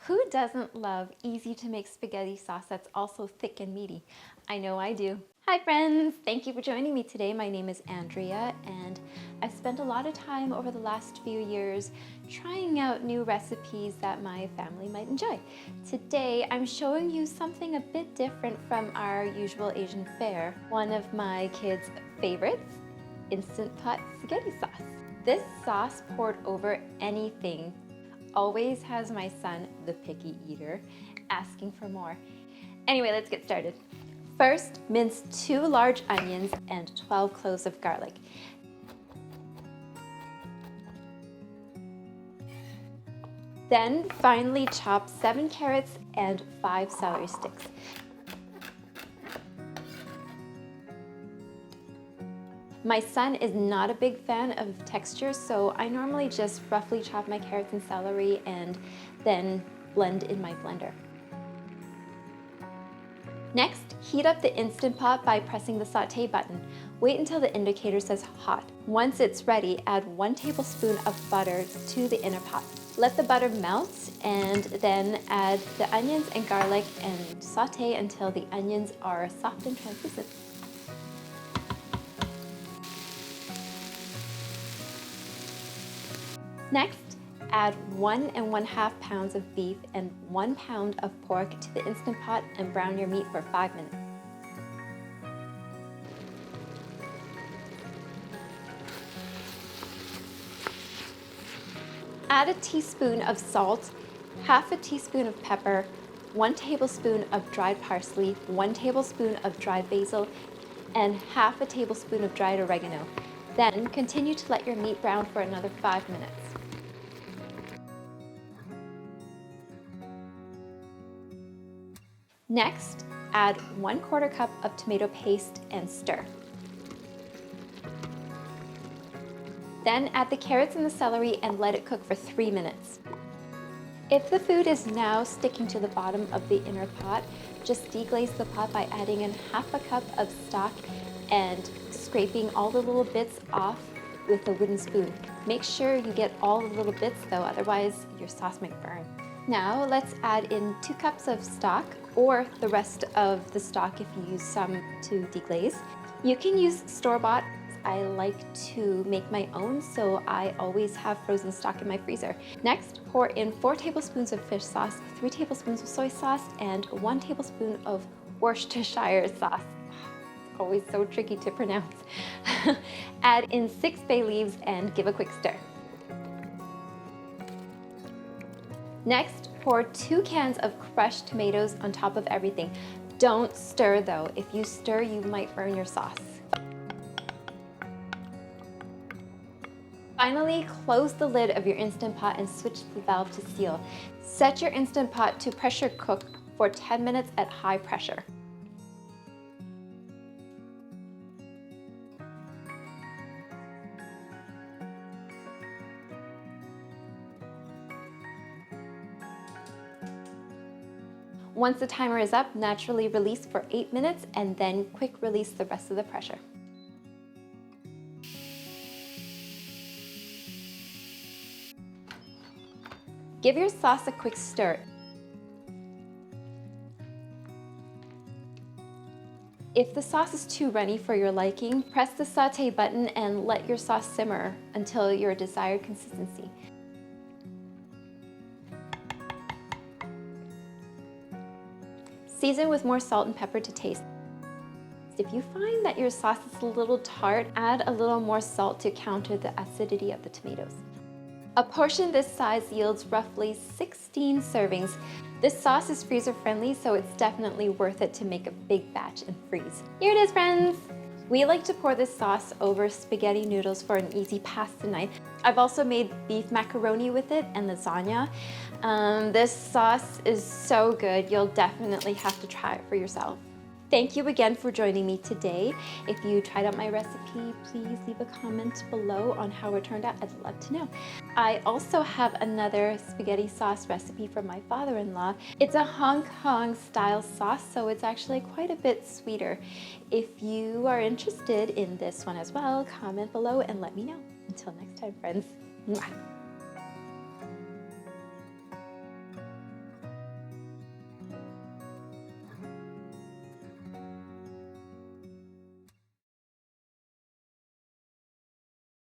Who doesn't love easy to make spaghetti sauce that's also thick and meaty? I know I do. Hi friends, thank you for joining me today. My name is Andrea and I've spent a lot of time over the last few years trying out new recipes that my family might enjoy. Today I'm showing you something a bit different from our usual Asian fare. One of my kids' favorites, Instant Pot spaghetti sauce. This sauce poured over anything always has my son, the picky eater, asking for more. Anyway, let's get started. First, mince 2 large onions and 12 cloves of garlic. Then finely chop 7 carrots and 5 celery sticks. My son is not a big fan of texture, so I normally just roughly chop my carrots and celery and then blend in my blender. Next, heat up the Instant Pot by pressing the Sauté button. Wait until the indicator says hot. Once it's ready, add 1 tablespoon of butter to the inner pot. Let the butter melt and then add the onions and garlic and sauté until the onions are soft and translucent. Next, add 1 1/2 pounds of beef and 1 pound of pork to the Instant Pot and brown your meat for 5 minutes. Add a teaspoon of salt, half a teaspoon of pepper, 1 tablespoon of dried parsley, 1 tablespoon of dried basil, and half a tablespoon of dried oregano. Then continue to let your meat brown for another 5 minutes. Next, add 1/4 cup of tomato paste and stir. Then add the carrots and the celery and let it cook for 3 minutes. If the food is now sticking to the bottom of the inner pot, just deglaze the pot by adding in half a cup of stock and scraping all the little bits off with a wooden spoon. Make sure you get all the little bits though, otherwise your sauce might burn. Now let's add in 2 cups of stock or the rest of the stock if you use some to deglaze. You can use store-bought. I like to make my own, so I always have frozen stock in my freezer. Next, pour in 4 tablespoons of fish sauce, 3 tablespoons of soy sauce, and 1 tablespoon of Worcestershire sauce. It's always so tricky to pronounce. Add in 6 bay leaves and give a quick stir. Next, pour 2 cans of crushed tomatoes on top of everything. Don't stir though. If you stir, you might burn your sauce. Finally, close the lid of your Instant Pot and switch the valve to seal. Set your Instant Pot to pressure cook for 10 minutes at high pressure. Once the timer is up, naturally release for 8 minutes and then quick release the rest of the pressure. Give your sauce a quick stir. If the sauce is too runny for your liking, press the Sauté button and let your sauce simmer until your desired consistency. Season with more salt and pepper to taste. If you find that your sauce is a little tart, add a little more salt to counter the acidity of the tomatoes. A portion this size yields roughly 16 servings. This sauce is freezer friendly, so it's definitely worth it to make a big batch and freeze. Here it is, friends! We like to pour this sauce over spaghetti noodles for an easy pasta night. I've also made beef macaroni with it and lasagna. This sauce is so good, you'll definitely have to try it for yourself. Thank you again for joining me today. If you tried out my recipe, please leave a comment below on how it turned out. I'd love to know. I also have another spaghetti sauce recipe from my father-in-law. It's a Hong Kong style sauce, so it's actually quite a bit sweeter. If you are interested in this one as well, comment below and let me know. Until next time, friends. Mwah.